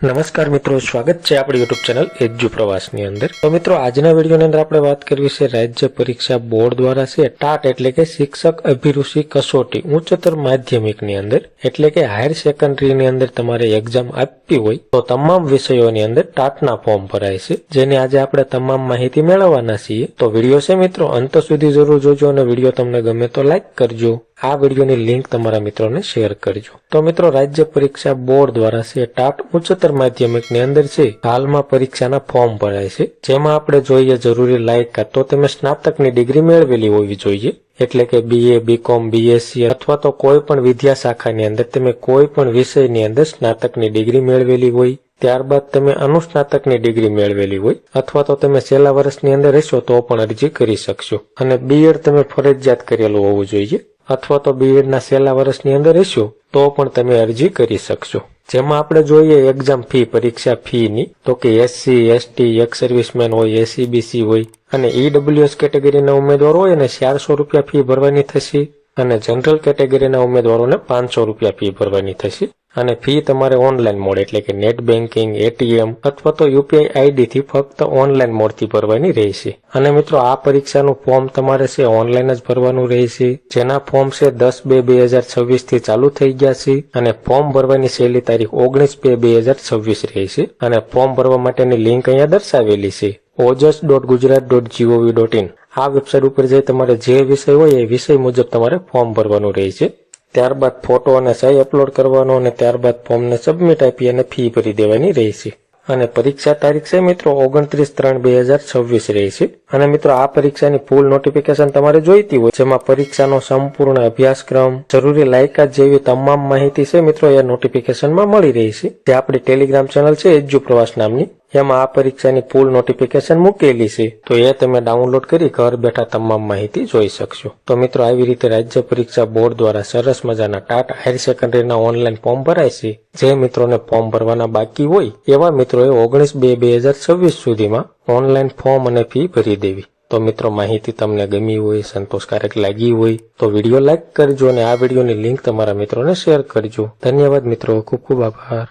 નમસ્કાર મિત્રો, સ્વાગત છે આપણી યુટ્યુબ ચેનલ એજ્યુ પ્રવાસની અંદર। તો મિત્રો, આજના વિડીયોની અંદર આપણે વાત કરવી છે રાજ્ય પરીક્ષા બોર્ડ દ્વારા છે ટાટ એટલે કે શિક્ષક અભિરુચિ કસોટી ઉચ્ચતર માધ્યમિકની અંદર એટલે કે હાયર સેકન્ડરીની અંદર તમારે એક્ઝામ આપવી હોય તો તમામ વિષયોની અંદર ટાટના ફોર્મ ભરાય છે, જેની આજે આપણે તમામ માહિતી મેળવવાના છીએ। તો વિડીયો છે મિત્રો અંત સુધી જરૂર જોજો અને વિડીયો તમને ગમે તો લાઈક કરજો। આ વિડીયોની લિંક તમારા મિત્રોને શેર કરજો। તો મિત્રો, રાજ્ય પરીક્ષા બોર્ડ દ્વારા છે ટાટ ઉચ્ચતર માધ્યમિકની અંદર છે હાલમાં પરીક્ષાના ફોર્મ ભરાય છે, જેમાં આપણે જોઈએ જરૂરી લાયકાત તો તમે સ્નાતકની ડિગ્રી મેળવેલી હોવી જોઈએ, એટલે કે BA, BCom, BSc અથવા તો કોઈ પણ વિદ્યા શાખાની અંદર તમે કોઈ પણ વિષયની અંદર સ્નાતકની ડિગ્રી મેળવેલી હોય, ત્યારબાદ તમે અનુસ્નાતકની ડિગ્રી મેળવેલી હોય અથવા તો તમે છેલ્લા વર્ષની અંદર રહેશો તો પણ અરજી કરી શકશો, અને BEd તમે ફરજિયાત કરેલું હોવું જોઈએ અથવા તો BEdના છેલ્લા વર્ષની અંદર રહેશો તો પણ તમે અરજી કરી શકશો। જેમાં આપણે જોઈએ એક્ઝામ ફી, પરીક્ષા ફી ની તો કે SC, ST, એક્સ સર્વિસમેન હોય, SEBC હોય અને EWS કેટેગરીના ઉમેદવાર હોય અને 400 રૂપિયા ફી ભરવાની થશે અને જનરલ કેટેગરીના ઉમેદવારોને 500 રૂપિયા ફી ભરવાની થશે। અને ફી તમારે ઓનલાઈન મોડ એટલે કે નેટ બેન્કિંગ, ATM અથવા તો UPI ID થી ફક્ત ઓનલાઈન મોડથી ભરવાની રહેશે। અને મિત્રો, આ પરીક્ષાનું ફોર્મ તમારે છે ઓનલાઈન જ ભરવાનું રહેશે, જેના ફોર્મ છે 10/2/2026 થી ચાલુ થઈ ગયા છે અને ફોર્મ ભરવાની છેલ્લી તારીખ 19/2/2026 રહેશે અને ફોર્મ ભરવા માટેની લિંક અહીંયા દર્શાવેલી છે ojas.gujarat.gov.in। આ વેબસાઇટ ઉપર જઈ તમારે જે વિષય હોય એ વિષય મુજબ તમારે ફોર્મ ભરવાનું રહેશે, ત્યારબાદ ફોટો અને સહી અપલોડ કરવાનો અને ત્યારબાદ ફોર્મને સબમિટ આપી અને ફી ભરી દેવાની રહેશે। અને પરીક્ષા તારીખ છે મિત્રો 29/3/2026 રહેશે। અને મિત્રો, આ પરીક્ષાની ફૂલ નોટિફિકેશન તમારે જોઈતી હોય જેમાં પરીક્ષાનો સંપૂર્ણ અભ્યાસક્રમ, જરૂરી લાયકાત જેવી તમામ માહિતી છે મિત્રો એ નોટિફિકેશનમાં મળી રહેશે, જે આપણી ટેલિગ્રામ ચેનલ છે એજ્યુ પ્રવાસ નામની, એમાં આ પરીક્ષાની ફૂલ નોટિફિકેશન મૂકેલી છે, તો એ તમે ડાઉનલોડ કરી ઘર બેઠા તમામ માહિતી જોઈ શકશો। તો મિત્રો, આવી રીતે રાજ્ય પરીક્ષા બોર્ડ દ્વારા સરસ મજાના ટાટ હાયર સેકન્ડરીના ઓનલાઈન ફોર્મ ભરાય છે। જે મિત્રોને ફોર્મ ભરવાના બાકી હોય એવા મિત્રોએ 19/2/2026 સુધીમાં ઓનલાઈન ફોર્મ અને ફી ભરી દેવી। તો મિત્રો, માહિતી તમને ગમી હોય, સંતોષકારક લાગી હોય તો વિડીયો લાઈક કરજો અને આ વિડીયોની લિંક તમારા મિત્રોને શેર કરજો। ધન્યવાદ મિત્રો, ખૂબ ખૂબ આભાર।